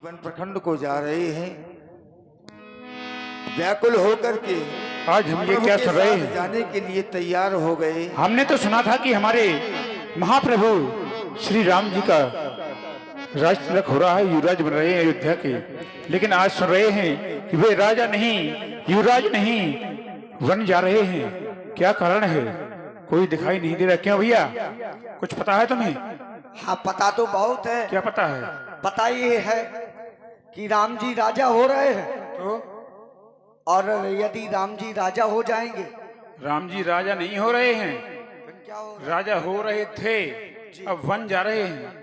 One प्रखंड को जा रहे हैं। व्याकुल होकर के आज हम ये प्रभु क्या के सुन रहे साथ हैं? जाने के लिए तैयार हो गए। हमने तो सुना था कि हमारे महाप्रभु श्री राम जी का राज तिलक हो रहा है, युवराज बन रहे हैं अयोध्या के, लेकिन आज सुन रहे हैं कि वे राजा नहीं, युवराज नहीं बन जा रहे हैं। क्या कारण है? कोई दिखाई नहीं दे रहा। क्यों भैया, कुछ पता है तुम्हें? हाँ, पता तो बहुत है। क्या पता है? पता ये है कि राम जी राजा हो रहे हैं, तो और यदि राम जी राजा हो जाएंगे राम जी राजा नहीं हो रहे हैं, फिर क्या हो? राजा हो रहे थे, अब बन जा रहे हैं।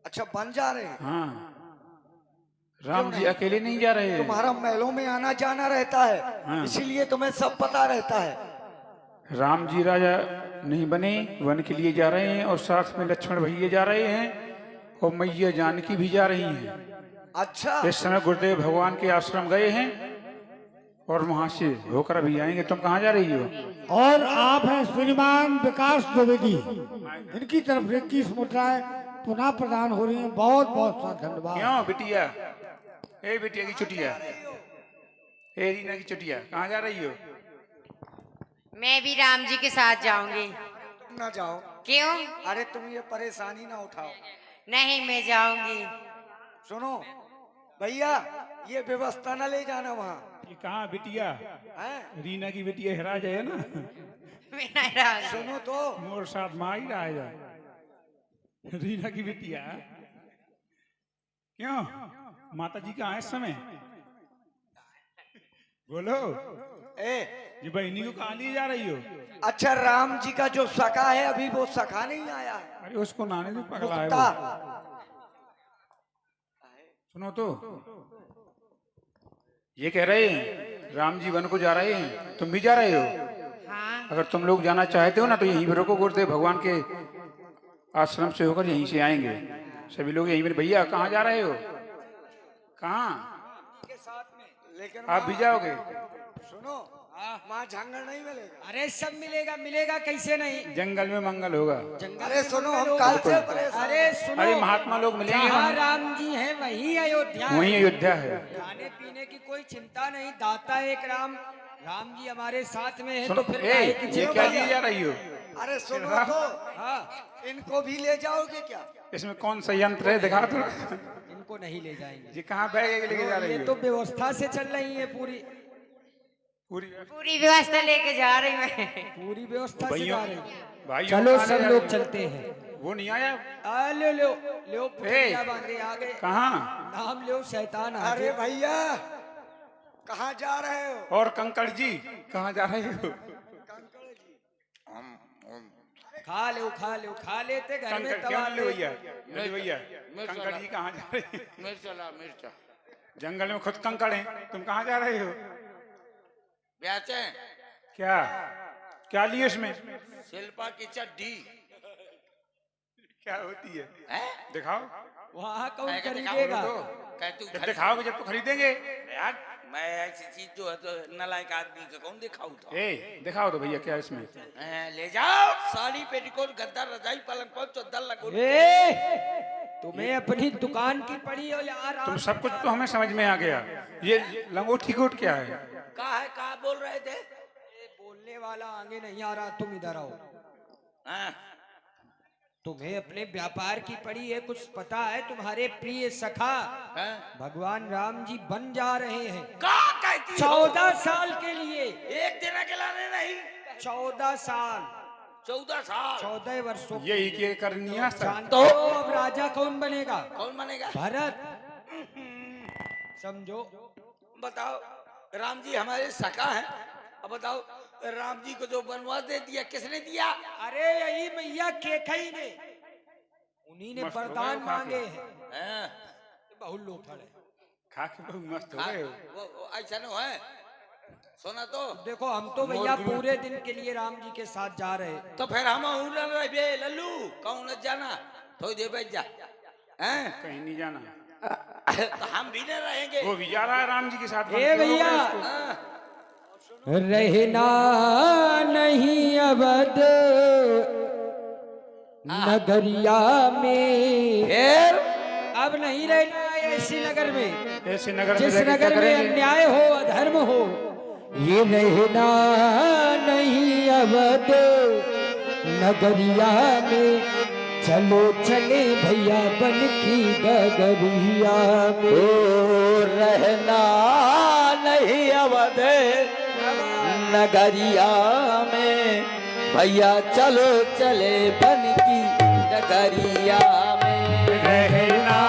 अच्छा, बन जा रहे हैं। हाँ, राम जी अकेले नहीं जा रहे हैं। तुम्हारा महलों में आना जाना रहता है, हाँ। इसीलिए तुम्हें सब पता रहता है। राम जी राजा नहीं बने, वन के लिए जा रहे हैं, और साथ में लक्ष्मण भैया जा रहे हैं, और मैया जानकी भी जा रही हैं। अच्छा, इस समय गुरुदेव भगवान के आश्रम गए हैं और वहां से होकर अभी आएंगे। तुम कहाँ जा रही हो? और आप हैं श्रीमान विकास द्विवेदी, इनकी तरफ से 21 मुद्राएं पुनः प्रदान हो रही हैं। बहुत बहुत सा धन्यवाद। क्यों बिटिया, ए बिटिया की चुटिया, ए रीना की चुटिया, कहाँ जा रही हो? मैं भी राम जी के साथ जाऊंगी। तुम ना जाओ। क्यों? अरे तुम ये परेशानी ना उठाओ। नहीं, मैं जाऊंगी। सुनो भैया, ये व्यवस्था ना ले जाना वहाँ। ये कहाँ बिटिया? हैं? रीना की बिटिया हरा जाए ना, मैं नहीं रहूंगी। सुनो तो, मोर साथ माँ ही रहा जाए। रीना की बिटिया, क्यों माता जी कहाँ है इस समय? बोलो, ए ये बहनी को कहाँ लिए जा रही हो? अच्छा, राम जी का जो सखा है अभी वो सखा नहीं आया है। अरे उसको नाने से पकड़ा है मुक्ता। वो। सुनो तो, ये कह रहे हैं राम जी वन को जा रहे हैं, तुम भी जा रहे हो? हाँ, अगर तुम लोग जाना चाहते हो ना तो यहीं पर रुको, गुरुदेव भगवान के आश्रम से होकर यहीं से आएंगे सभी लोग यहीं पर। भैया कहाँ जा रहे हो? कहाँ? लेकिन आप भी जाओगे? सुनो, वहाँ झंगड़ नहीं मिलेगा। अरे सब मिलेगा, मिलेगा कैसे नहीं। जंगल में मंगल होगा। अरे सुनो, हम कल से परेशान। अरे सुनो, अरे महात्मा लोग मिलेंगे जहाँ वहाँ। राम जी हैं वहीं अयोध्या है। वहीं अयोध्या है। खाने पीने की कोई चिंता नहीं, दाता एक राम। राम जी हमारे साथ में है, सुनो, तो फिर ए, काहे की ये चिंता? क्या लिए जा रही हो? अरे सुनो तो, हाँ, इनको भी ले जाओगे क्या? इसमें कौन सा यंत्र है, दिखा तो। इनको नहीं ले जाएंगे। ये कहाँ बैग लेके जा रही ये हो? तो व्यवस्था से चल रही है, पूरी पूरी पूरी व्यवस्था लेके जा रही मैं। पूरी व्यवस्था से भाइयों, जा रही है। भाइयों चलो कहाँ ले सब जा लोग रही हो? चलते हैं। वो नहीं आया? लो लो लो, पुतलिया ए, बांधे आ गए। कहाँ? नाम लो शैतान आ अरे गए। भैया, कहाँ जा रहे हो? और कंकड़ जी कहाँ जा रहे हो? खा लो खा लो, खा लेते घर में कंकड़ क्यों तवा ले ले। भैया? ले भैया, कंकड़ जी कहाँ जा रहे हैं? मिर्चा जंगल में खुद कंकड़ हैं, तुम कहाँ जा रहे हो? बेचे क्या क्या लिए इसमें? शिल्पा की चड्डी क्या होती है? है? दिखाओ। वहाँ कौन मैं क्या खरीदेगा? दिखाऊं तो? कह तू जब दिखाओगे जब तो खरीदेंगे। यार, मैं ऐसी चीज जो है तो नालायक आदमी का कौन दिखाऊं तो? ए, दिखाओ तो भैया क्या इसमें? ले जाओ, साड़ी पेटीकोट गद्दा रजाई पलंग पर चद्दर लगो। तुम्हें अपनी दुकान की पड़ी हो यार। तुम सब कुछ तो हमें समझ में आ गया। ये लंगोटी कोट क्या है? कहा बोल रहे थे? बोलने वाला आगे नहीं आ रहा, तुम इधर आओ। हाँ, तुम्हें अपने व्यापार की पड़ी है, कुछ पता है? तुम्हारे प्रिय सखा हाँ? भगवान राम जी बन जा रहे हैं का कहती हो? 14 साल के लिए। एक दिन के लाने नहीं, 14 साल, 14 साल। 14 वर्षों के यही लिए। के करनिया सब। जानते हो अब राजा कौन बनेगा? कौन बनेगा? भरत। समझो। बताओ, राम जी हमारे सखा हैं। अब बताओ, राम जी को जो बनवा दे दिया किसने दिया? अरे यही मैया केकई ने, उन्हीं ने मस्त हो गए वरदान वो खा के। मांगे हैं। हाँ, बहुत लोग खड़े। खा के बहुत मस्त हो हाँ, गए हो। वो ऐसा नहीं है। सुना तो, देखो हम तो भैया पूरे दिन के लिए राम जी के साथ जा रहे। तो फिर हम रहे लल्लू कौन न जाना, थोड़ी देर बैठ जा। हैं? कहीं नहीं जाना। तो हम भी नहीं रहेंगे। वो भी जा रहा है राम जी के साथ। ए भैया, हाँ, रहना नहीं अवध नगरिया में, फिर अब नहीं रहना है ऐसी नगर में ऐसे नगर में जिस रहकर क्या नगर में करेंगे? अन्याय हो अधर्म हो, ये रहना नहीं अवध नगरिया में। चलो चले भैया बन की डगरिया में, रहना नहीं अवध नगरिया में, भैया चलो चले बन की डगरिया में। रहना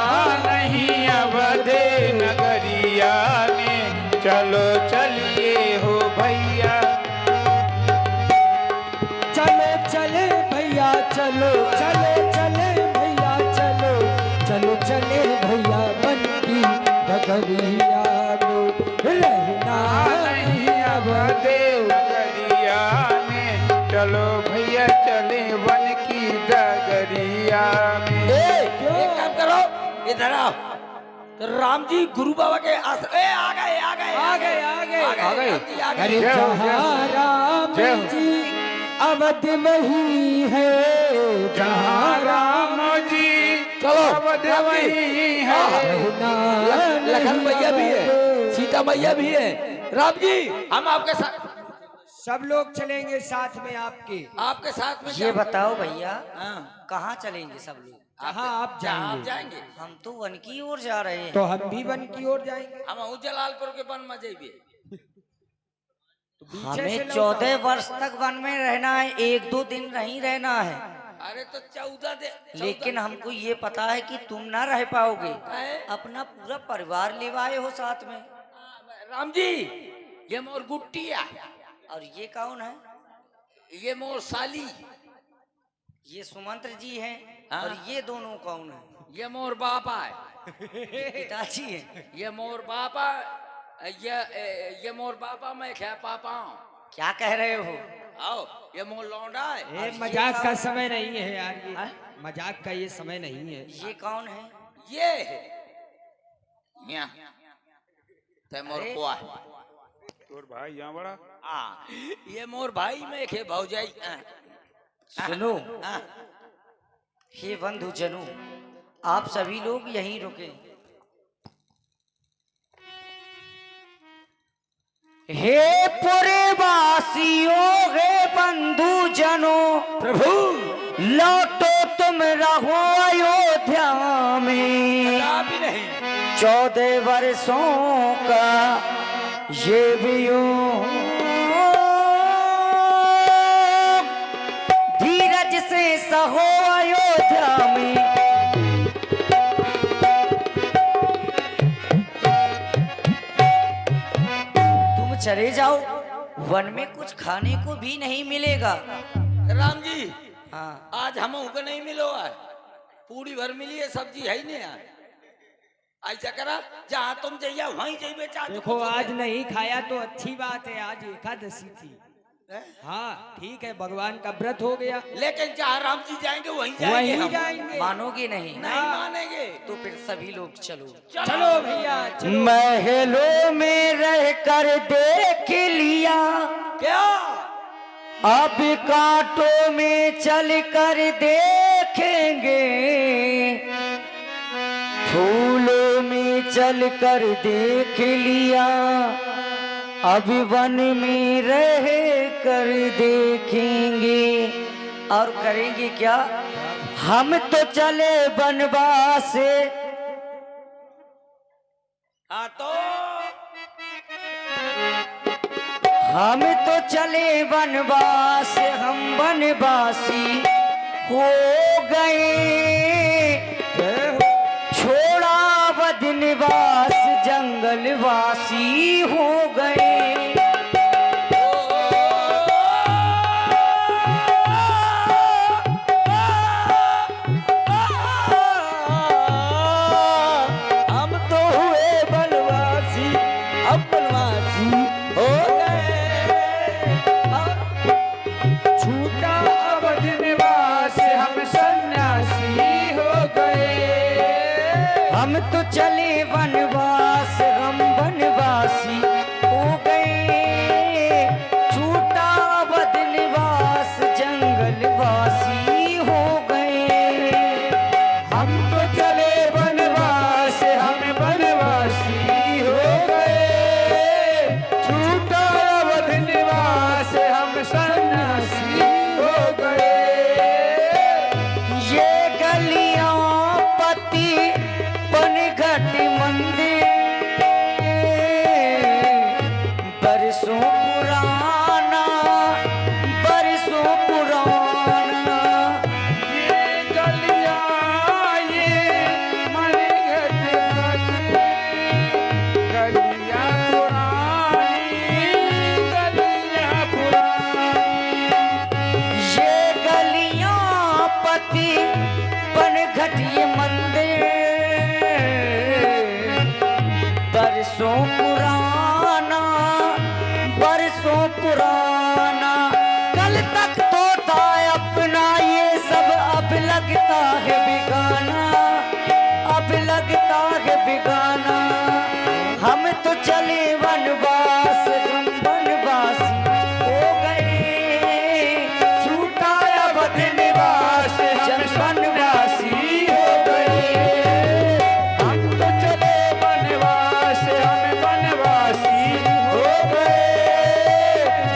नहीं अवध नगरिया में, चलो चलिए हो भैया। चलो चले भैया चलो चलो चले भैया चलो चलो चले भैया बन की डगरिया में। रहना नहीं अवध नगरिया में, चलो भैया चले वन की डगरिया में। एक काम करो, इधर आओ। तो राम जी गुरु बाबा के आश्रम आ गए आ गए आ गए आ गए आ गए राम जी, आ गए। अरे जहाँ राम जी अवध वही है, जहाँ राम जी चलो अवध राम जी। वही है। लखन मैया भी है, सीता मैया भी है। राम जी हम आपके साथ, सब लोग चलेंगे साथ में आपके साथ में। ये बताओ भैया, हाँ, कहाँ चलेंगे सब लोग? कहाँ आप जहाँ आप जाएंगे? जाएंगे हम तो वन की ओर जा रहे हैं। तो हम भी वन की ओर जाएंगे। हम जलालपुर के वन में जाइए। तो पीछे से हमें लौट 14 आओ। वर्ष तक वन में रहना है, 1-2 दिन नहीं रहना है। अरे तो 14 लेकिन हमको ये पता है कि तुम ना रह पाओगे, है? अपना पूरा परिवार लेवाए हो साथ में। राम जी ये मोर गुट्टिया, और ये कौन है? ये मोर साली, ये सुमंत्र जी हैं। हाँ। और ये दोनों कौन है? ये मोर बापा है। पिताजी हैं। ये मोर बापा, ये मोर बापा, मैं क्या पापा हूँ। क्या कह रहे हो? आओ, ये मोर लौंडा है। ये मजाक का समय नहीं है यार, ये मजाक का ये समय नहीं है। ये कौन है? ये है यहाँ, ते मोर अरे। कुआ है। तोर भाई यहाँ बड़ा। हाँ, ये मोर भाई में खे भौजाई। सुनो, हाँ, हे बंधु जनू, आप सभी लोग यहीं रुके। हे पुरे वासियों, हे बंधु जनों, प्रभु लौटो तुम रहो अयोध्या में। भी नहीं। 14 वर्षों का ये भी धीरज से सहो अयोध्या में। तुम चले जाओ, वन में कुछ खाने को भी नहीं मिलेगा। राम जी हाँ, आज हम को नहीं मिलो है, पूरी भर मिली है, सब्जी है ही नहीं यार। ऐसा करा जहाँ तुम जाइए वहीं जाइए। देखो आज नहीं खाया तो अच्छी बात है, आज एकादशी थी। हाँ ठीक है, भगवान का व्रत हो गया। लेकिन जहाँ राम जी जाएंगे वहीं जाएंगे वहीं हम। जाएंगे। मानोगे नहीं? नहीं मानेंगे। तो फिर सभी लोग चलो। चलो भैया चलो। महलों में रह कर देख लिया, क्या अब कांटों में चल कर देखेंगे। फूलों में चल कर देख लिया, अब वन में रह कर देखेंगे। और करेंगे क्या? हम तो चले वनवास से। हाँ तो हम तो चले वनवास, हम वनवासी हो गए। छोड़ा वध निवास, जंगलवासी हो गए। हम तो हुए बनवासी, अब बनवासी हो छूटा अवध निवास, हम सन्यासी हो गए। हम तो चले वनवास, हम वनवासी हो गए। छूटा वध निवास, जंगलवासी हो गए। हम तो चले वनवास, हम घट मंदिर बरसों पुराना, बरसों पुराना। ये गलियां ये मनगढ़ गलियां पुरानी। ये गलियां पति बनघट ये मंदिर बरसों पुराना, बरसों पुराना। कल तक तो था अपना ये सब, अब लगता है बिगाना, अब लगता है बिगाना। हम तो चले वनवास, हम वनवासी हो गए। छूटा अवध निवास, जन वनवासी हो गए। हम तो चले वनवास, हम वनवासी हो गए।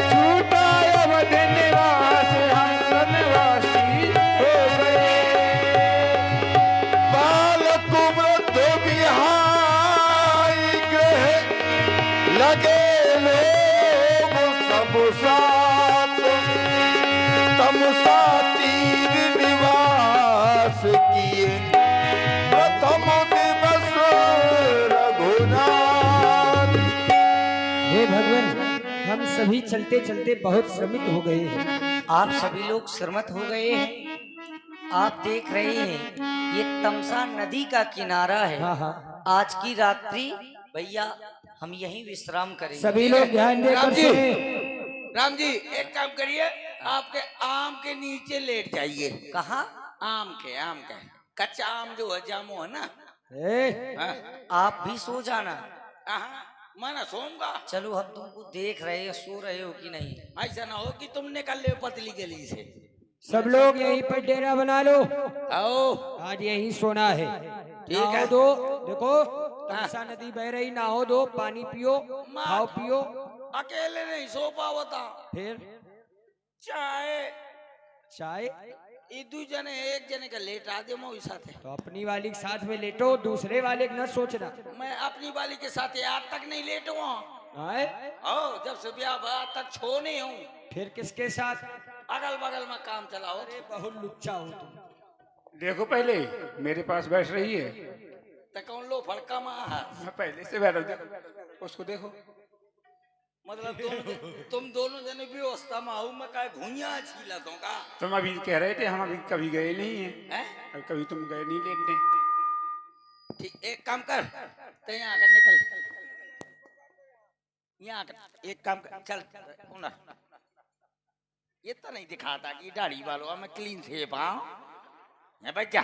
छूटा अवध निवास, हम वनवासी हो गए। बालक वृद्ध बिहाई ग्रह लगे लोग सब साथ, तमसा तीर निवास किए प्रथम दिवस रघुनाथ। हे भगवान, हम सभी चलते चलते बहुत श्रमित हो गए हैं। आप सभी लोग श्रमित हो गए हैं। आप देख रहे हैं ये तमसा नदी का किनारा है। हाँ हाँ, आज की रात्रि भैया हम यहीं विश्राम करेंगे। सभी लोग ध्यान देकर राम जी, सुने। राम जी एक काम करिए, आपके आम के नीचे लेट जाइए। कहाँ? आम के कच्चा आम जो है जामो है ना। ए, हाँ, आप भी सो जाना। हाँ, मैं ना सोऊंगा। चलो हम तुमको देख रहे हैं, सो रहे हो कि नहीं। ऐसा ना हो कि तुम निकल ले पतली गली से। सब लोग यहीं पर डेरा बना लो। आओ, आज यहीं सोना है। ठीक नहाओ है। दो, देखो तमसा नदी बह रही, नहाओ दो, पानी पियो, खाओ पियो। अकेले नहीं सो पावता। फिर चाहे चाय ये दू जने एक जने का लेट आ दे मोई साथे। तो अपनी वाली के साथ में लेटो, दूसरे वाले के न सोचना। मैं अपनी वाली के साथ आज तक नहीं लेट हुआ। आए? ओ, जब से ब्याह हुआ आज तक छो नहीं हूँ। फिर किसके साथ? अगल बगल में काम चलाओ। अरे बहुत लुच्चा हो तुम। देखो पहले मेरे पास बैठ रही है, तो कौन लो फड़का में है? मैं पहले से बैठा हूं, उसको देखो। मतलब तुम दोनों जने व्यवस्था में आओ, मैं का घुइया छीला दूंगा। तुम अभी कह रहे थे हम अभी कभी गए नहीं हैं, हैं? और कभी तुम गए नहीं लेटने। ठीक, एक काम कर, तो यहाँ आकर निकल, यहाँ आकर एक काम कर, चल उना। ये तो नहीं दिखाता कि दाढ़ी वालों मैं क्लीन से पाऊं। है भाई क्या?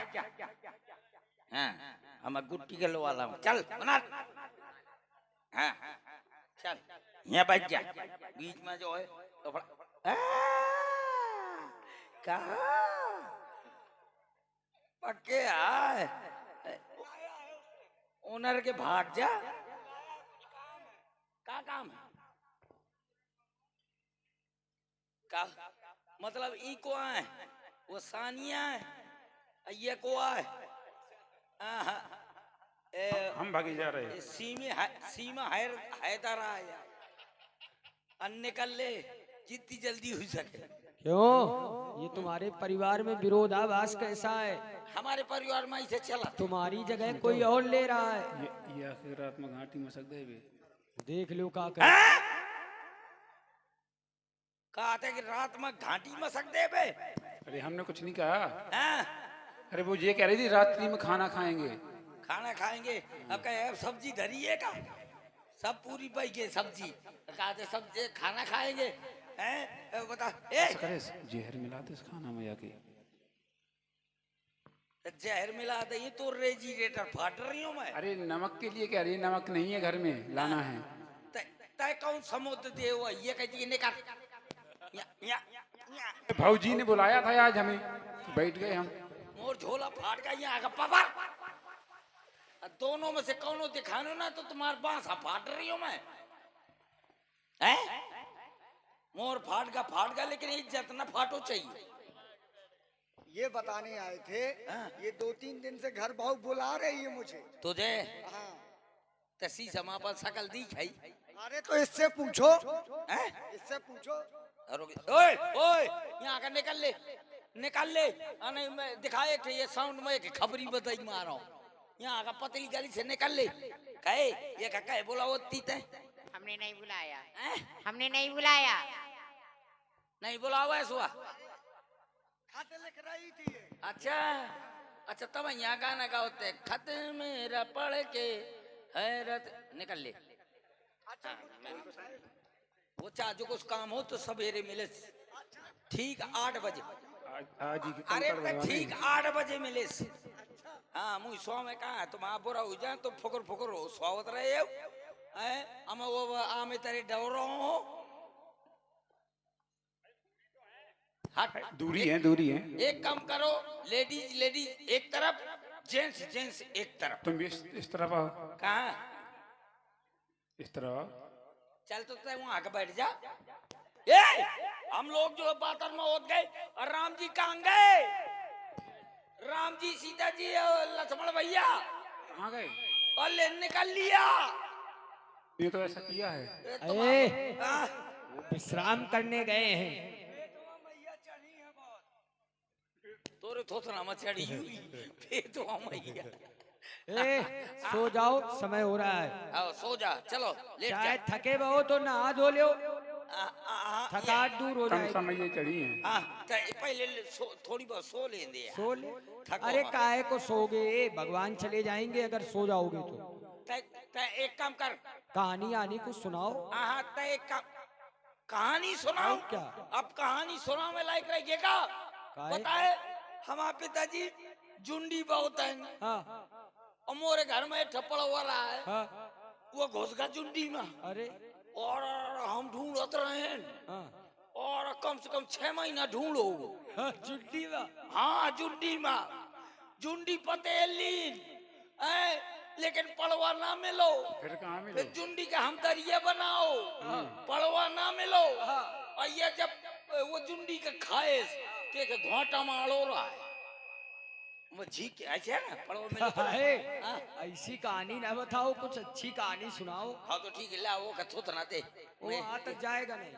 हाँ, हम गुट्टी के लो वाला हूँ। चल बना। हाँ, चल यहाँ बैठ जा, बीच में जो है तो कहाँ पक्के आए ओनर के भाग जा। का काम है? का मतलब ई को आए, वो सानिया है, ये को आए। हम भागे जा रहे हैं। सीमा हैदर आया, निकल ले जितनी जल्दी हो सके। क्यों? ये तुम्हारे परिवार में विरोधाभास कैसा है? हमारे परिवार में इसे चला। तुम्हारी जगह कोई और ले रहा है। ये आखिर रात में घाटी मसक दे बे। देख लो का कर। कहा था कि रात में घाटी मसक दे बे। अरे हमने कुछ नहीं कहा। हाँ? अरे वो ये कह रही थी रात्रि में खाना खाएंगे। खाना खाएंगे? अब कहे सब्जी धरी है का? सब पूरी पाई के सब्जी। कहा थे सब्जी खाना खाएंगे। हैं? बता करे जहर मिला दे इस खाना में जाके। जहर मिला दे, ये तो रेजिडेटर फाट रही हूँ मैं। अरे नमक के लिए कह रही है, नमक नहीं है घर में, लाना है। तय कौन समुद्र दे हुआ ये कहती है निकाल। भाऊजी ने बुलाया था आज हमें, तो बैठ गए हम। मोर झोला फाट गया यहाँ का पवार। दोनों में से कौनो दिखानो ना तो तुम्हारे बांस फाट रही हूँ मैं। मोर फाट गया लेकिन इज्जत ना फाटो चाहिए। ये बताने आए थे। हाँ। ये 2-3 दिन से घर बहु बुला रही है मुझे। तुझे हाँ। तसी समा पर सकल दी खाई अरे तो इससे पूछो, हैं? इससे पूछो। ओए ओए यहाँ का निकल ले नहीं मैं दिखाए थे ये साउंड में कि खबरी बताई मार रहा हूँ यहाँ का पतली गली से निकल ले कहे ये कहे बोला वो तीत है हमने नहीं बुलाया, हैं? हमने नहीं बुलाया। नहीं बोला हुआ है सुहा खाते लिख रही थी ये। अच्छा अच्छा तब यहाँ गाना गाते खत मेरा पढ़ के हैरत निकल ले वो चाह जो कुछ काम हो तो सवेरे मिले ठीक 8 बजे आज ही की अरे कंकड़ बनवाने। ठीक 8 बजे मिले हाँ मुझे सौ में कहा तुम आप बुरा हो जाए तो फुकर हो स्वागत रहे हो हम वो आमे तेरे डर रहा हो हट दूरी है एक काम करो लेडीज एक तरफ जेंट्स एक तरफ तुम भी इस तरफ आओ, कहा इस तरफ आओ। चल तो तय वहां आके बैठ जा ए हम लोग जो बातर में हो गए और राम जी कहाँ गए राम जी सीता जी और लक्ष्मण भैया कहाँ गए? और ले निकल लिया ये तो ऐसा किया है। ए, तुम ए, हाँ, विश्राम करने गए हैं। तोरे थोथना में चढ़ी हुई फिर तो हम भैया ए, सो जाओ, समय हो रहा है। आओ सो जा चलो लेट चाहे जा थके बहु तो नहा धो लो, ये- थकावट दूर हो कम जाएगी। समय ये चढ़ी है। पहले थोड़ी बहुत सो लेंगे यार। सो ले। थको अरे मत। काहे को सोगे, भगवान चले जाएंगे अगर सो जाओगे तो। तय एक काम कर कहानी आनी कुछ सुनाओ। हाँ तय एक काम कहानी सुनाओ और क्या? अब कहानी सुनाओ में लायक रहेगा काहे? पता है हमारे पिताजी जुंडी बहुत है हाँ, और मोरे घर में ठप्पड़ हो रहा है हाँ, वो घुस गया जुंडी में अरे और हम ढूंढत रहे हैं हाँ, और कम से कम 6 महीना ढूंढो हाँ, चुट्टी बा। हाँ जुंडी में जुंडी पतेलीन लेकिन पड़वा ना मिलो फिर कहाँ मिले? फिर जुंडी का हम दरिया बनाओ पड़वा ना मिलो और ये जब वो जुंडी का खाए के घोटा मारो रहा है वो जी के ऐसे है ना पड़वा मिलो तो अरे, हाँ। ऐसी कहानी ना बताओ, कुछ अच्छी कहानी सुनाओ। हाँ तो ठीक है ला वो का थोत ना दे वो आ तक जाएगा नहीं।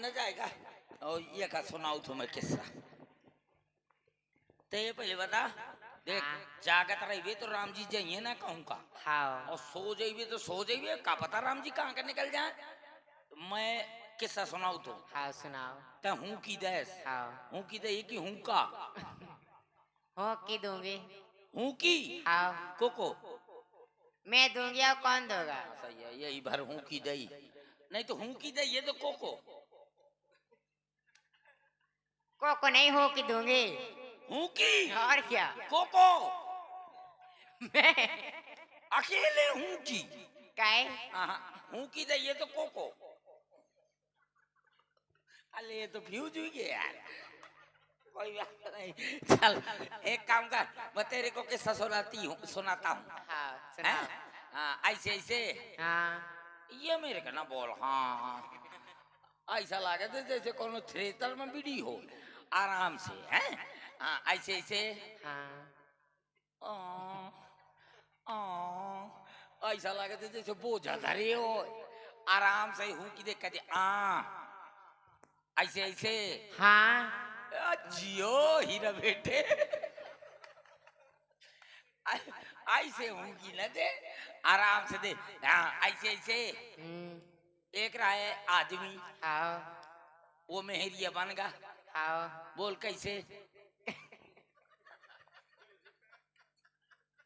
न जाएगा और ये का सुनाओ तुम्हें किस्सा ते पहले बता देख जागत रही तो राम जी जाइए ना कहूँ का हाँ, और सो जाइए तो सो जाइए का पता राम जी कहाँ का निकल जाए मैं किस्सा सुनाऊ तो हाँ सुनाओ। ते हूँ की देश हाँ, हूँ की दे कि हूँ का हो की दूंगी। हूँ की हाँ, कोको मैं दूंगी और कौन दोगा? सही है यही भर हूँ की दई नहीं तो हूँ की दई ये तो कोको को नहीं हो की दूंगी। हूँ की और क्या? कोको मैं अकेले हूँ की काहे? हूँ की दई ये तो कोको अरे ये तो फ्यूज हुई है यार कोई बात नहीं चल एक काम कर मैं तेरे को किस्सा सुनाता हूँ हाँ सुनाओ। हाँ ऐसे ऐसे हाँ, ये मेरे का ना बोल हाँ ऐसा लगे थे जैसे कोनो थ्रेटर में बीड़ी हो आराम से हैं हाँ ऐसे ऐसे हाँ, ऐसा लगे थे जैसे बोझा धरे हो आराम से हूँ की देख के ऐसे ऐसे हाँ, जियो हीरा बेटे ऐसे हूँ की न दे आराम से दे हाँ ऐसे ऐसे एक रहा है आदमी हाँ, वो मेहरिया बन गया हाँ, बोल कैसे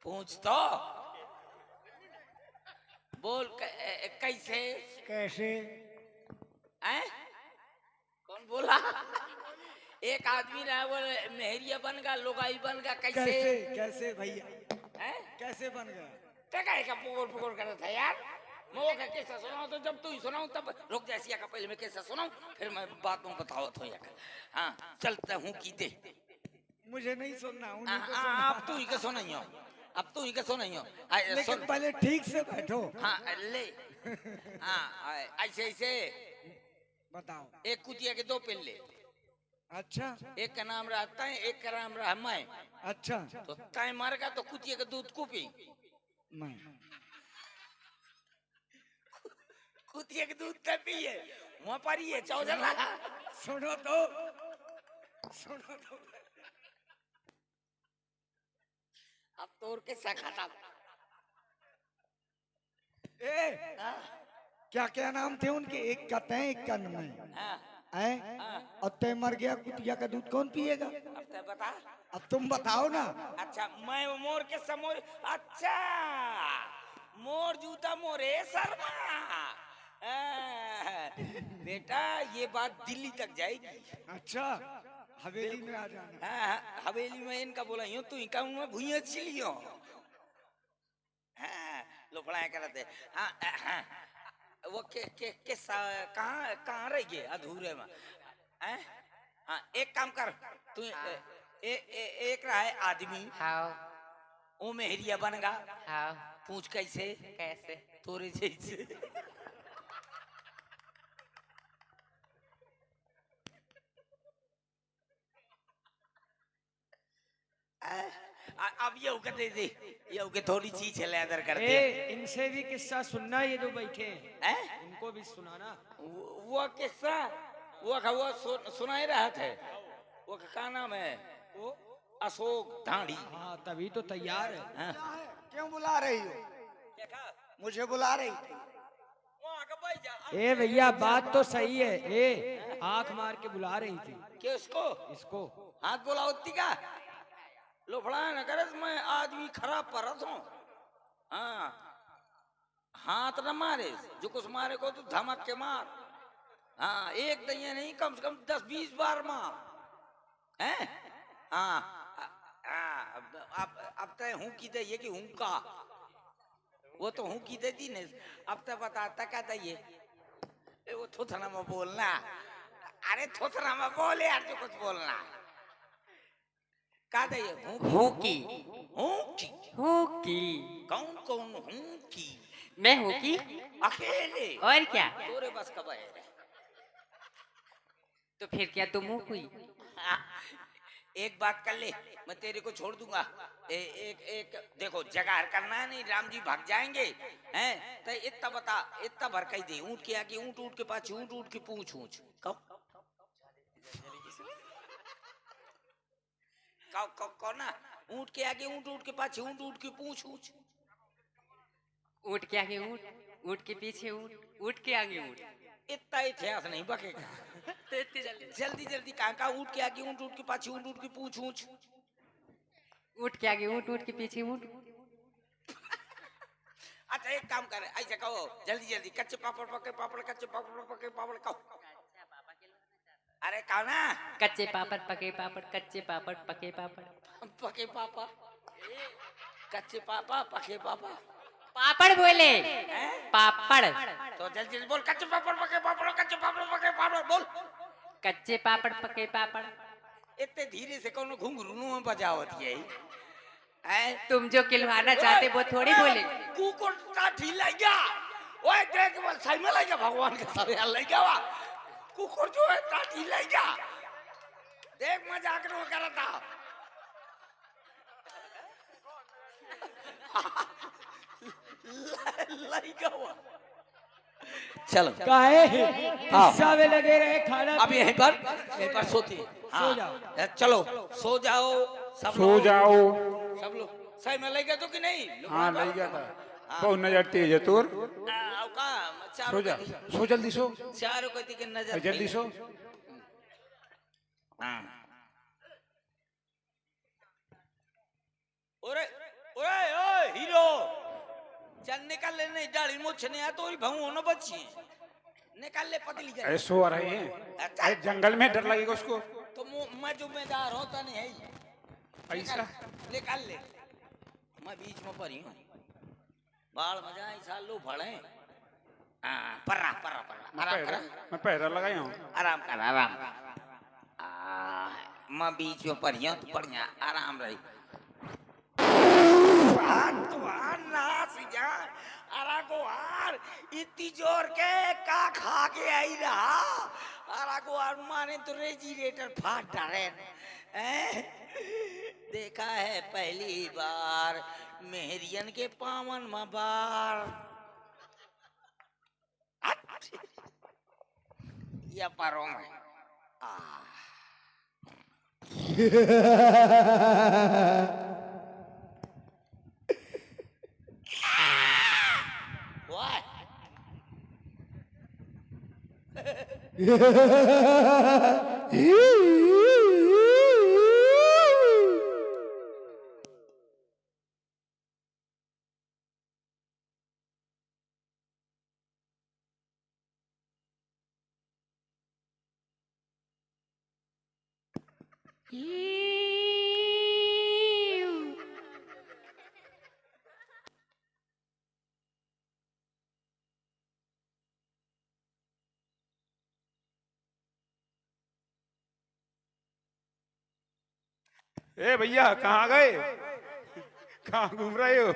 पूछ तो बोल कैसे कैसे? हैं कौन बोला एक आदमी रहा वो मेहरिया बन गया लुगाई बन गया कैसे कैसे कैसे भैया, हैं कैसे बन गया? टकाई का पुकुर कर रहा था यार मैं का कैसा सुनाऊं तो जब तू ही सुनाऊं तब रुक जा सिया का पहले मैं कैसा सुनाऊं फिर मैं बातों बताओ तो या हाँ चलता हूँ की दे मुझे नहीं सुनना, उन्हीं को सुनना। अब तू ही का सुनाइयो अब तू ही का सुनाइयो लेकिन पहले ठीक से बैठो। हाँ ले हाँ ऐसे ऐसे बताओ। एक कुतिया के 2 पिल्ले अच्छा एक का नाम रहा तय, एक का नाम रहा मैं। अच्छा तो तय मरेगा तो कुतिया का दूध को पी, मैं कुतिया का दूध तय पिए, वहां पर ही है चौधला। सुनो तो अब तोड़ के खत्म। ए क्या क्या नाम थे उनके? एक का तय, एक का मैं हाँ, है। और तय मर गया, कुतिया का दूध कौन पिएगा? अब तय बता। अब तुम बताओ ना। अच्छा मैं मोर के समोर, अच्छा मोर जूता मोरे शर्मा। बेटा ये बात दिल्ली तक जाएगी। अच्छा हवेली में आ जाना। हाँ, हवेली में इनका बोला यूं तू इनका मैं भुइया चिलियो। हाँ लोफड़ा करते। हाँ वो के कहाँ कहाँ रह गए अधूरे में? हाँ एक काम कर तू, एक रहा है आदमी, हाँ वो मेहरिया बनेगा। हाँ पूछ कैसे? कैसे? तोरे जैसे। अब ये उके दे दे, ये उके थोड़ी चीज है लेदर कर दे। इनसे भी किस्सा सुनना, ये जो बैठे हैं इनको भी सुनाना। वो किस्सा वो सुना ही रहा थे। वो का नाम है? वो अशोक ढांडी। हाँ तभी तो तैयार है। हाँ। क्यों बुला रही हो? मुझे बुला रही थी। ए भैया बात तो सही है। ए आंख मार के बुला रही थी। किसको? इसको हाथ बोला होती का लोफड़ा न करे, मैं आदमी खराब परत हूँ। हाँ हाथ न मारे, जो कुछ मारे को तो धमक के मार। हाँ एक दैया नहीं, कम से कम 10-20 बार मार। हैं? हाँ अब तय हूँ की दे कि हूँ का, वो तो हूँ की दे दी ने। अब तक बताता क्या दे वो थोथना में बोलना। अरे थोथना में बोले यार, जो कुछ बोलना का दे हूँ की कौन कौन हूँ की? मैं हूँ कि अकेले। और क्या? तोरे बस का बहर है। तो फिर क्या तुम हूँ कोई? एक बात कर ले, मैं तेरे को छोड़ दूंगा। एक देखो जगह करना है नहीं, राम जी भाग जाएंगे हैं। तो इतना बता, इतना भर कही दे, ऊंट के आगे ऊंट, ऊंट के पाछे ऊंट, ऊंट की पूंछ ऊंच। कहो ना, ऊंट के आगे ऊंट, ऊंट के पाछे ऊंट, ऊंट की पूंछ ऊंच। ऊँट के आगे ऊँट, ऊँट के पीछे ऊँट, ऊँट के आगे ऊँट। इतना इतिहास नहीं बकेगा। तो इतनी जल्दी? जल्दी जल्दी कहाँ ऊंट के आगे ऊंट, ऊंट के पाछे ऊंट, ऊंट की पूंछ ऊंच। ऊँट के आगे ऊँट, ऊँट के पीछे ऊँट। अच्छा एक काम कर, ऐसे कहो जल्दी जल्दी, कच्चे पापड़ पके पापड़, कच्चे पापड़ पके पापड़ कहो। अरे कहो ना, कच्चे पापड़ पके पापड़, कच्चे पापड़ पके पापड़। पके पापा, कच्चे पापा पके पापा। पापड़ बोले, पापड़। तो जल्दी जल्दी बोल, कच्चे पापड़ पके पापड़, कच्चे पापड़ पके पापड़ बोल। कच्चे पापड़ पके पापड़। इतने धीरे से कौन घुंघरू में बजावत है? तुम जो किलवाना चाहते वो थोड़ी बोले। कुकुर टाठी लग गया। ओए देख बोल, सही में लग गया, भगवान का सब यार लग गया। कुकुर जो है टाठी लग गया। देख मजाक न कर था। चलो काहे हिस्सा में लगे रहे खाना। अब यहीं पर सोती। सो जाओ। चलो सो जाओ, सब सो लोग। जाओ। सब लोग सही में लग गया तो कि नहीं? हाँ लग गया था। बहुत नजर तेज है तोर। सो जा, सो जल्दी सो, चारों को दिखे नजर। जल्दी सो। हाँ। ओरे ओरे ओए हीरो, चल निकल ले, नहीं डाली मुझ नहीं आ तो भाऊ न बची निकाल ले पतली कर। ऐसे सो रहे हैं, अरे जंगल में डर लगेगा उसको। तो मैं जिम्मेदार होता नहीं है ऐसा निकाल ले। मैं बीच में पड़ी हूँ, बाल मजा ऐसा लो फड़े। पर्रा पर्रा पर्रा आराम कर। मैं पैरा लगाया हूँ। आराम कर आराम। मैं बीच में पड़ी हूँ तो बढ़िया आराम रही। इतनी जोर के का खा के आई रहा, सारा को और माने तो रेजिरेटर फाट डाले हैं? देखा है पहली बार मेहरियन के पावन मबार। या परों में What? ए भैया कहाँ गए? कहाँ घूम रहे हो?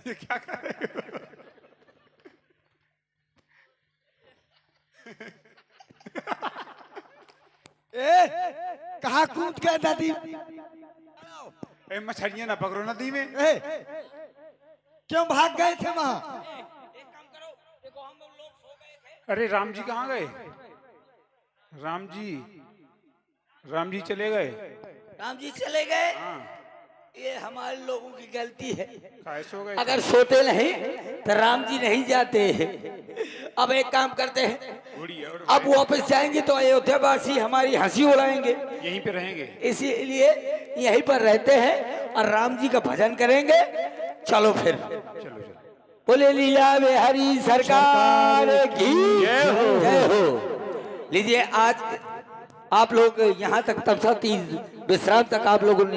ये क्या कर रहे हो? कहाँ कूद गए दादी? ए मछलियां ना पकड़ो नदी में। क्यों भाग गए थे वहाँ? एक काम करो, देखो हम लोग सो गए थे। अरे राम जी कहाँ गए? राम जी चले गए। राम जी चले गए। हाँ। ये हमारे लोगों की गलती है। कैसे हो गए? अगर सोते नहीं तो राम जी नहीं जाते। अब एक काम करते हैं, अब वापस जाएंगे तो अयोध्या वासी हमारी हंसी उड़ाएंगे, यहीं पे रहेंगे। इसीलिए यहीं पर रहते हैं और राम जी का भजन करेंगे। चलो फिर चलो। बोले लीला में हरी सरकार की जय हो। लीजिए आज आप लोग यहाँ तक तमसा तीज विश्राम तक आप लोगों ने